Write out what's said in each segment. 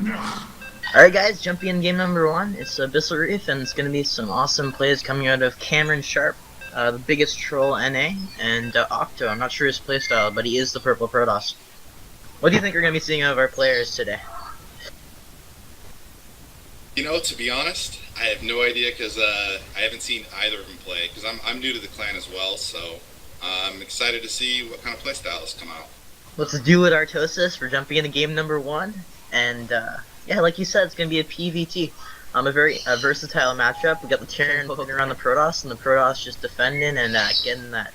Alright guys, jumping in game number 1, it's Abyssal Reef, and it's going to be some awesome plays coming out of Cameron Sharp, the biggest troll NA, and Octo. I'm not sure his playstyle, but he is the purple Protoss. What do you think we're going to be seeing out of our players today? You know, to be honest, I have no idea because I haven't seen either of them play because I'm new to the clan as well, so I'm excited to see what kind of playstyles come out. Let's do it, Artosis. We're jumping into game number 1, and yeah, like you said, it's going to be a PvT. A very versatile matchup. We got the Terran poking around the Protoss, and the Protoss just defending and getting that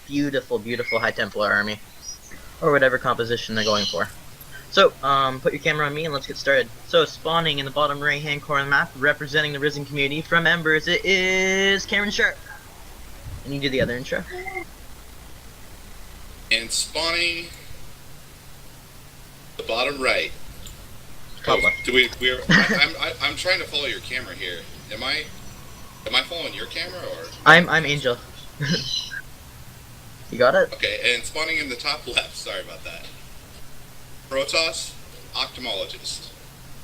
beautiful, beautiful High Templar army, or whatever composition they're going for. So, put your camera on me and let's get started. So, spawning in the bottom right-hand corner of the map, representing the Risen community from Embers, it is Cameron Sharp. And you do the other intro. And spawning the bottom right. Top left. I'm trying to follow your camera here. Am I following your camera or? I'm Angel. You got it? Okay, and spawning in the top left. Sorry about that. Protoss, Ophthalmologist.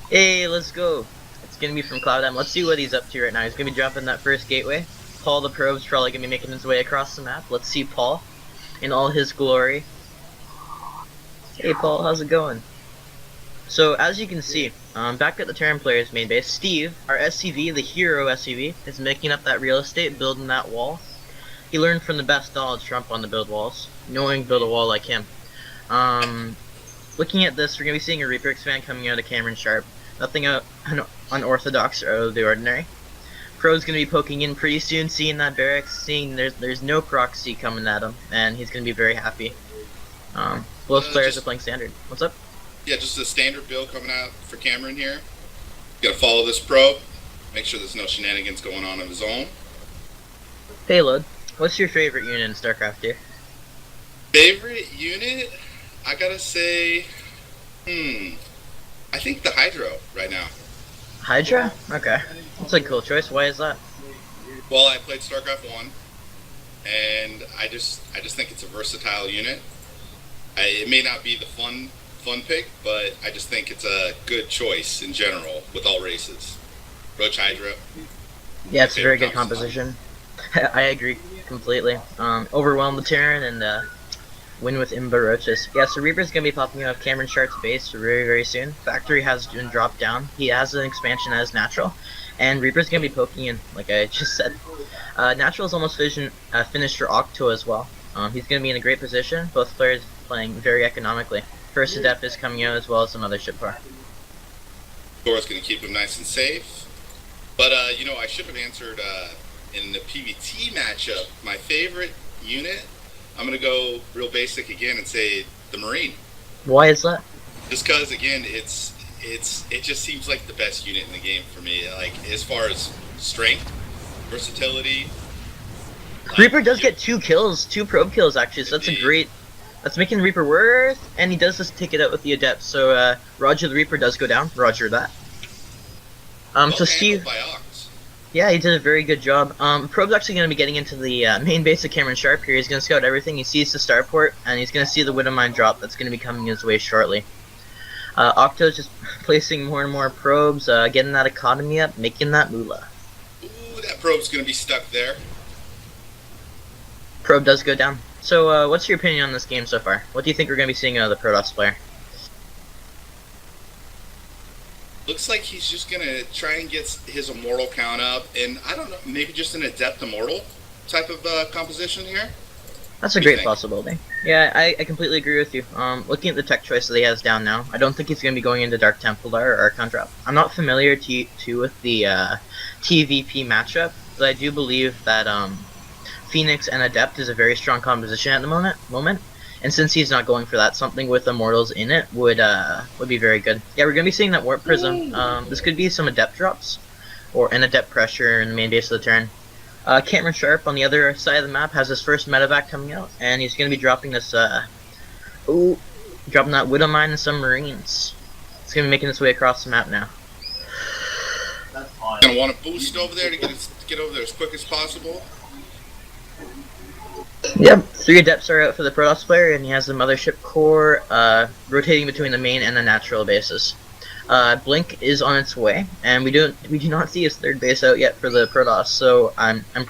Hey, let's go. It's gonna be from CloudM. Let's see what he's up to right now. He's gonna be dropping that first gateway. Paul the probe's probably gonna be making his way across the map. Let's see Paul in all his glory. Hey Paul, how's it going? So as you can see, back at the Terran player's main base, Steve, our SCV, the hero SCV, is making up that real estate, building that wall. He learned from the best Donald Trump on the build walls, knowing build a wall like him. Looking at this, we're going to be seeing a Reaper expand coming out of Cameron Sharp. Nothing unorthodox or out of the ordinary. Pro's going to be poking in pretty soon, seeing that barracks, seeing there's no proxy coming at him, and he's going to be very happy. Both players are playing standard. What's up? Yeah, just a standard build coming out for Cameron here. Gotta follow this probe, make sure there's no shenanigans going on of his own. Payload. What's your favorite unit in StarCraft here? Favorite unit? I gotta say, I think the Hydro right now. Hydra? Okay. That's a cool choice. Why is that? Well, I played StarCraft 1, and I just think it's a versatile unit. It may not be the fun pick, but I just think it's a good choice in general with all races. Roach Hydra. Yeah, it's a very good composition. I agree completely. Overwhelm the Terran and win with Imba Roaches. Yeah, so Reaper's going to be popping out of Cameron Sharp's base very, very soon. Factory has been dropped down. He has an expansion as natural. And Reaper's going to be poking in, like I just said. Natural is almost finished for Octo as well. He's going to be in a great position. Both players playing very economically. First Adept is coming out as well as some other ship car. Thor's going to keep him nice and safe. But, you know, I should have answered in the PvT matchup, my favorite unit, I'm going to go real basic again and say the Marine. Why is that? Just because, again, it just seems like the best unit in the game for me. Like, as far as strength, versatility. Reaper does get 2 kills, 2 probe kills actually, so that's a great... That's making Reaper worth, and he does just take it out with the Adept, so Roger the Reaper does go down, roger that. So Steve... Yeah, he did a very good job. Probe's actually going to be getting into the main base of Cameron Sharp here. He's going to scout everything, he sees the starport, and he's going to see the Widow Mine drop that's going to be coming his way shortly. Octo's just placing more and more probes, getting that economy up, making that moolah. Ooh, that probe's going to be stuck there. Probe does go down. So, what's your opinion on this game so far? What do you think we're going to be seeing out of the Protoss player? Looks like he's just going to try and get his Immortal count up, and I don't know, maybe just an Adept Immortal type of composition here? That's a great possibility. Yeah, I completely agree with you. Looking at the tech choice that he has down now, I don't think he's going to be going into Dark Templar or Archon Drop. I'm not familiar too with the TVP matchup, but I do believe that Phoenix and Adept is a very strong composition at the moment, and since he's not going for that, something with Immortals in it would be very good. Yeah, we're gonna be seeing that Warp Prism. This could be some Adept drops, or an Adept pressure in the main base of the turn. Cameron Sharp on the other side of the map has his first medevac coming out, and he's gonna be dropping this dropping that Widow Mine and some Marines. It's gonna be making its way across the map now. Gonna want to boost over there to get over there as quick as possible. Yep, 3 Adepts are out for the Protoss player, and he has the Mothership core rotating between the main and the natural bases. Blink is on its way, and we do not see his third base out yet for the Protoss. So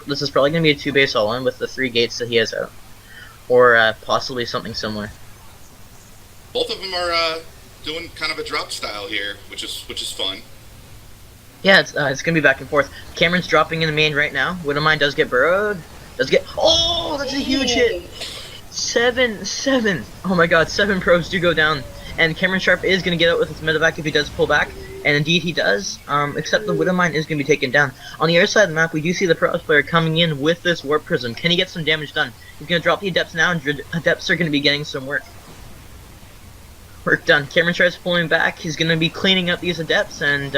this is probably going to be a 2-base all-in with the 3 gates that he has out, or possibly something similar. Both of them are doing kind of a drop style here, which is fun. Yeah, it's going to be back and forth. Cameron's dropping in the main right now. Widowmine does get burrowed. Oh, that's a huge hit. 7. Oh my god, 7 probes do go down. And Cameron Sharp is going to get out with his medevac if he does pull back. And indeed he does, except the Widowmine is going to be taken down. On the other side of the map, we do see the Protoss player coming in with this Warp Prism. Can he get some damage done? He's going to drop the Adepts now, and Adepts are going to be getting some work done. Cameron Sharp's pulling back. He's going to be cleaning up these Adepts, and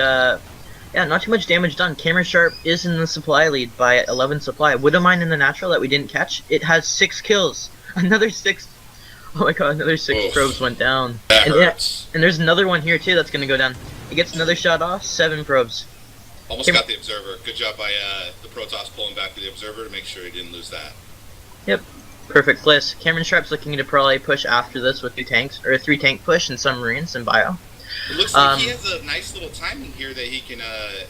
yeah, not too much damage done. Cameron Sharp is in the supply lead by 11 supply. Widowmine in the natural that we didn't catch, it has 6 kills. Another 6. Oh my god, another 6 probes went down. That hurts. And there's another one here too that's going to go down. He gets another shot off, 7 probes. Almost got the Observer. Good job by the Protoss pulling back to the Observer to make sure he didn't lose that. Yep. Perfect place. Cameron Sharp's looking to probably push after this with 2 tanks, or a 3 tank push and some Marines and bio. It looks like he has a nice little timing here that he can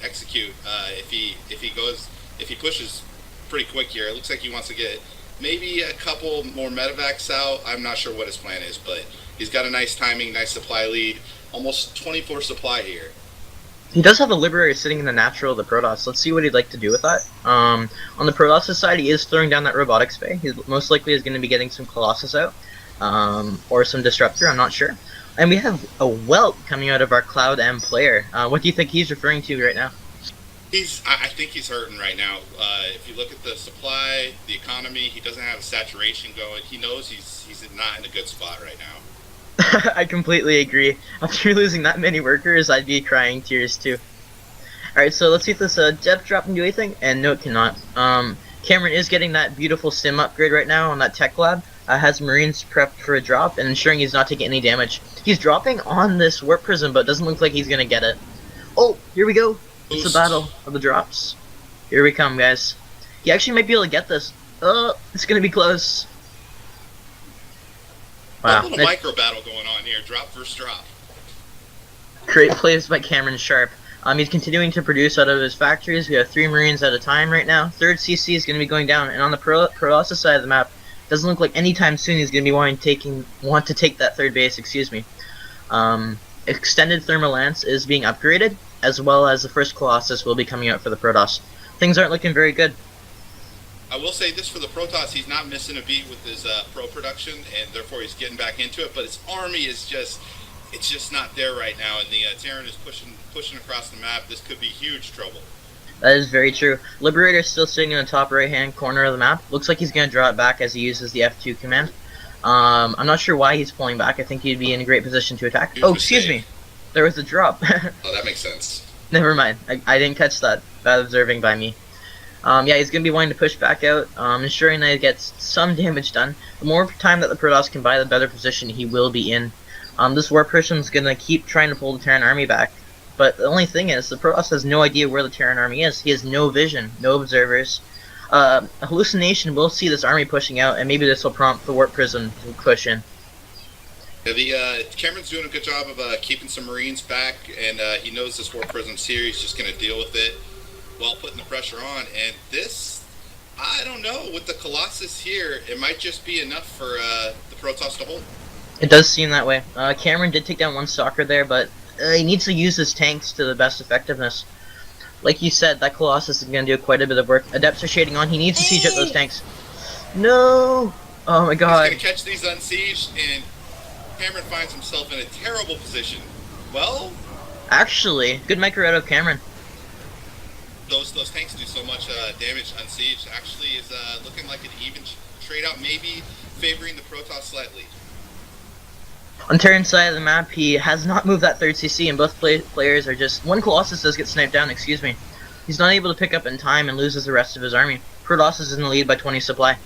execute if he pushes pretty quick here. It looks like he wants to get maybe a couple more medevacs out. I'm not sure what his plan is, but he's got a nice timing, nice supply lead. Almost 24 supply here. He does have a Liberator sitting in the natural of the Protoss. Let's see what he'd like to do with that. On the Protoss side, he is throwing down that Robotics Bay. He most likely is going to be getting some Colossus out, or some Disruptor, I'm not sure. And we have a welt coming out of our CloudM player. What do you think he's referring to right now? I think he's hurting right now. If you look at the supply, the economy, he doesn't have a saturation going. He knows he's not in a good spot right now. I completely agree. After losing that many workers, I'd be crying tears too. Alright, so let's see if this depth drop can do anything. And no, it cannot. Cameron is getting that beautiful sim upgrade right now on that tech lab. Has Marines prepped for a drop and ensuring he's not taking any damage. He's dropping on this Warp Prism, but it doesn't look like he's going to get it. Oh, here we go. It's the battle of the drops. Here we come, guys. He actually might be able to get this. Oh, it's going to be close. Wow. A little micro battle going on here. Drop versus drop. Great plays by Cameron Sharp. He's continuing to produce out of his factories. We have 3 Marines at a time right now. 3rd CC is going to be going down. And on the Protoss side of the map, doesn't look like anytime soon he's going to be want to take that 3rd base, excuse me. Extended Thermal Lance is being upgraded, as well as the first Colossus will be coming out for the Protoss. Things aren't looking very good. I will say this for the Protoss, he's not missing a beat with his pro production, and therefore he's getting back into it, but his army is just not there right now, and the Terran is pushing across the map. This could be huge trouble. That is very true. Liberator is still sitting in the top right-hand corner of the map. Looks like he's going to draw it back as he uses the F2 command. I'm not sure why he's pulling back. I think he'd be in a great position to attack. Oh, excuse me. There was a drop. Oh, that makes sense. Never mind. I didn't catch that. Bad observing by me. Yeah, he's going to be wanting to push back out, ensuring that he gets some damage done. The more time that the Protoss can buy, the better position he will be in. This Warp Prism's going to keep trying to pull the Terran army back. But the only thing is, the Protoss has no idea where the Terran army is. He has no vision, no observers. A hallucination will see this army pushing out, and maybe this will prompt the Warp Prism to push in. Yeah, Cameron's doing a good job of keeping some Marines back, and he knows this Warp Prism's here. He's just going to deal with it while putting the pressure on. And this, I don't know, with the Colossus here, it might just be enough for the Protoss to hold. It does seem that way. Cameron did take down 1 stalker there, but he needs to use his tanks to the best effectiveness. Like you said, that Colossus is going to do quite a bit of work. Adepts are shading on. He needs to siege up those tanks. No! Oh my god. He's going to catch these unsieged, and Cameron finds himself in a terrible position. Well, actually, good micro out of Cameron. Those tanks do so much damage unsieged. Actually is looking like an even trade out, maybe favoring the Protoss slightly. On Terran's side of the map, he has not moved that 3rd CC, and both players are just... 1 Colossus does get sniped down, excuse me. He's not able to pick up in time and loses the rest of his army. Protoss is in the lead by 20 supply.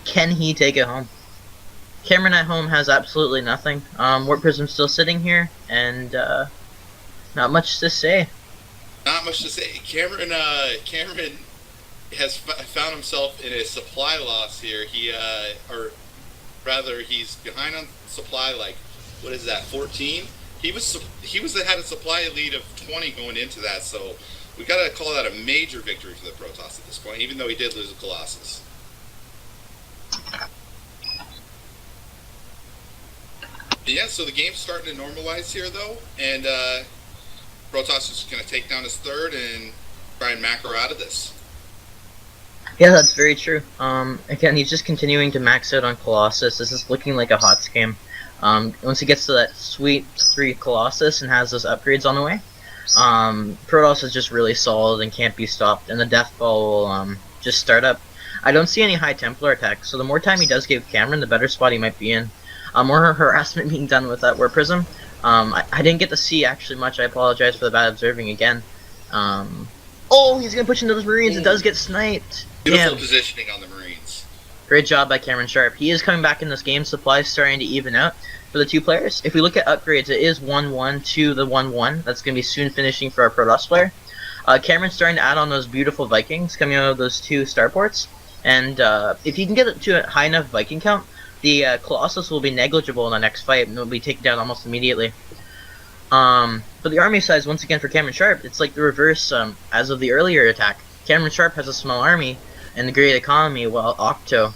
Can he take it home? Cameron at home has absolutely nothing. Warp Prism's still sitting here, and not much to say. Not much to say. Cameron has found himself in a supply loss here. Or rather, he's behind on supply, like, what is that, 14? he had a supply lead of 20 going into that, so we gotta call that a major victory for the Protoss at this point, even though he did lose a Colossus. Yeah, so the game's starting to normalize here, though, and Protoss is going to take down his third and try and macro out of this. Yeah, that's very true. Again, he's just continuing to max out on Colossus. This is looking like a hot game. Once he gets to that sweet 3 Colossus and has those upgrades on the way, Protoss is just really solid and can't be stopped, and the Death Ball will just start up. I don't see any high Templar attacks, so the more time he does give Cameron, the better spot he might be in. More harassment being done with that War Prism. I didn't get to see actually much. I apologize for the bad observing again. Oh, he's gonna push into those Marines. It does get sniped. Beautiful positioning on the Marines. Great job by Cameron Sharp. He is coming back in this game. Supply is starting to even out for the two players. If we look at upgrades, it is 1-1 to the 1-1. That's gonna be soon finishing for our Protoss player. Cameron's starting to add on those beautiful Vikings coming out of those 2 starports. And if he can get it to a high enough Viking count, the Colossus will be negligible in the next fight and will be taken down almost immediately. But the army size, once again, for Cameron Sharp, it's like the reverse as of the earlier attack. Cameron Sharp has a small army and the great economy, while Octo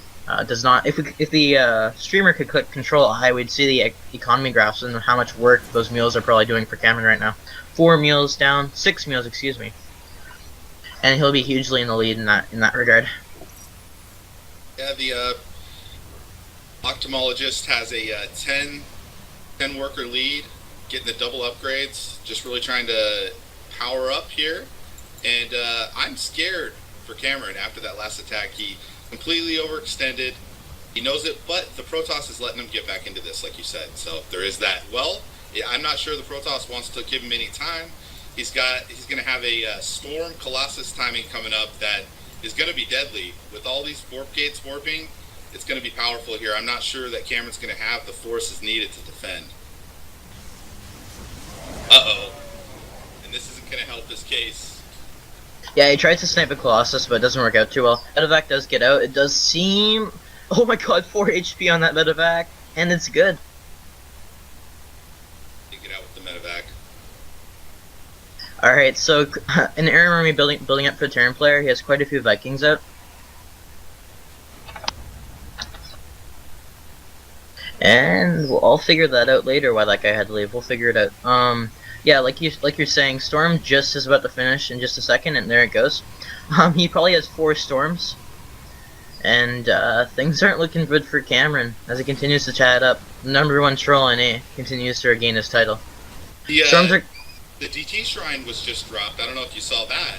does not. If the streamer could click Control I, we'd see the economy graphs and how much work those mules are probably doing for Cameron right now. 4 mules down, 6 mules, excuse me. And he'll be hugely in the lead in that regard. Yeah, the Ophthalmologist has a 10 worker lead, getting the double upgrades, just really trying to power up here. And I'm scared for Cameron after that last attack. He completely overextended. He knows it, but the Protoss is letting him get back into this, like you said. So there is that. Well, yeah, I'm not sure the Protoss wants to give him any time. He's going to have a Storm Colossus timing coming up that is going to be deadly. With all these warp gates warping, it's going to be powerful here. I'm not sure that Cameron's going to have the forces needed to defend. Uh-oh. And this isn't going to help his case. Yeah, he tries to snipe a Colossus, but it doesn't work out too well. Medevac does get out. It does seem... Oh my god, 4 HP on that Medevac. And it's good. Get out with the Medevac. Alright, so in the Air Army building up for the Terran player, he has quite a few Vikings out. And we'll all figure that out later why that guy had to leave. We'll figure it out. Yeah, like you're saying, Storm just is about to finish in just a second, and there it goes. He probably has 4 Storms. And things aren't looking good for Cameron as he continues to chat up. Number 1 troll in A continues to regain his title. The DT Shrine was just dropped. I don't know if you saw that.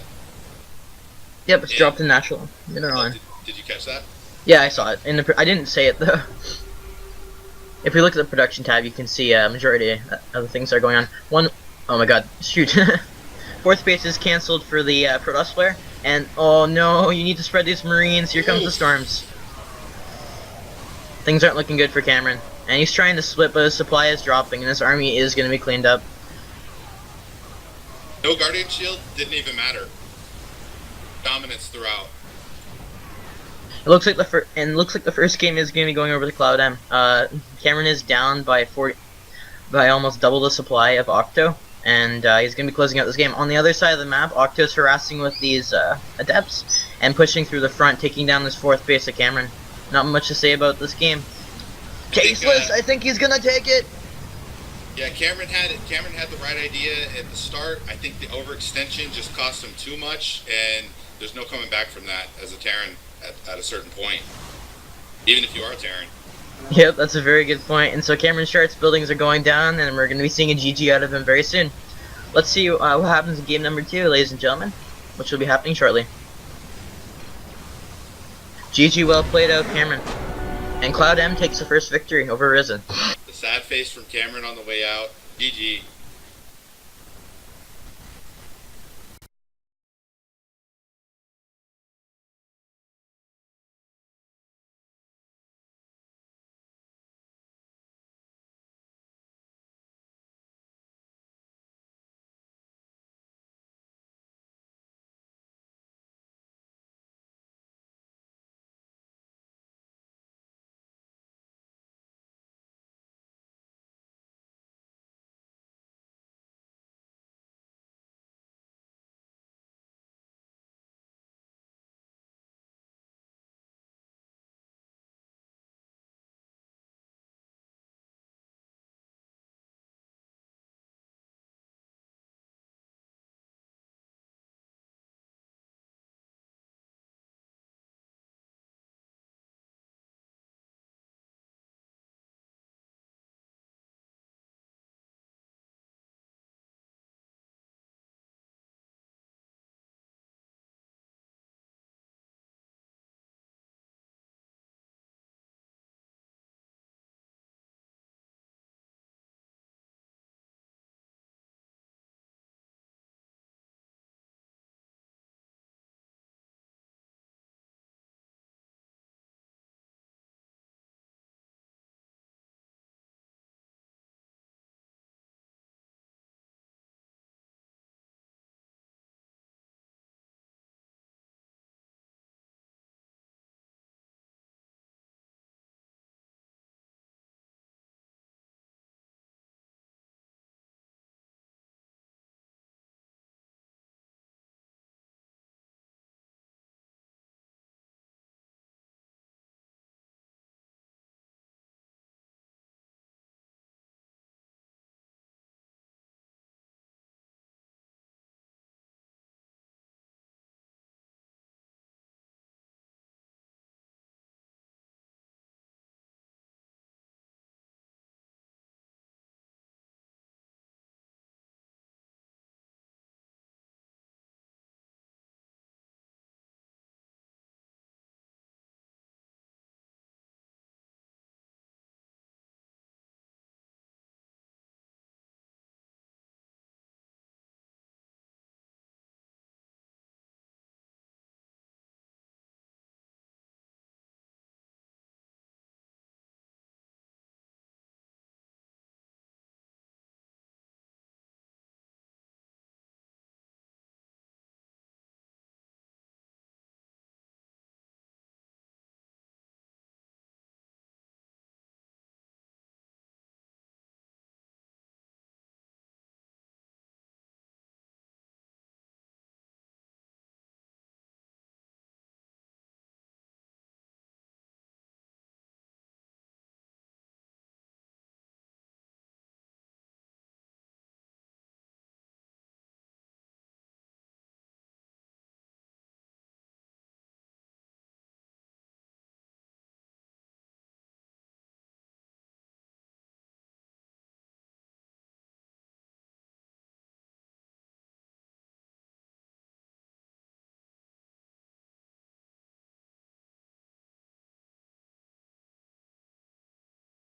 Yep, it's dropped in natural. Did you catch that? Yeah, I saw it. I didn't say it though. If we look at the production tab, you can see a majority of the things that are going on. Oh my god, shoot. 4th base is cancelled for the Protoss player. And, oh no, you need to spread these Marines. Here comes the Storms. Things aren't looking good for Cameron. And he's trying to split, but his supply is dropping, and this army is going to be cleaned up. No Guardian Shield, didn't even matter. Dominance throughout. It looks like the first game is going to be going over to CloudM. Cameron is down by almost double the supply of Octo, and he's going to be closing out this game. On the other side of the map, Octo is harassing with these Adepts and pushing through the front, taking down this 4th base of Cameron. Not much to say about this game. Tasteless, I think he's going to take it. Yeah, Cameron had the right idea at the start. I think the overextension just cost him too much, and there's no coming back from that as a Terran at a certain point. Even if you are Terran. Yep, that's a very good point. And so Cameron Sharp's buildings are going down, and we're going to be seeing a GG out of him very soon. Let's see what happens in game number 2, ladies and gentlemen, which will be happening shortly. GG, well played out, Cameron. And CloudM takes the first victory over Risen. The sad face from Cameron on the way out. GG.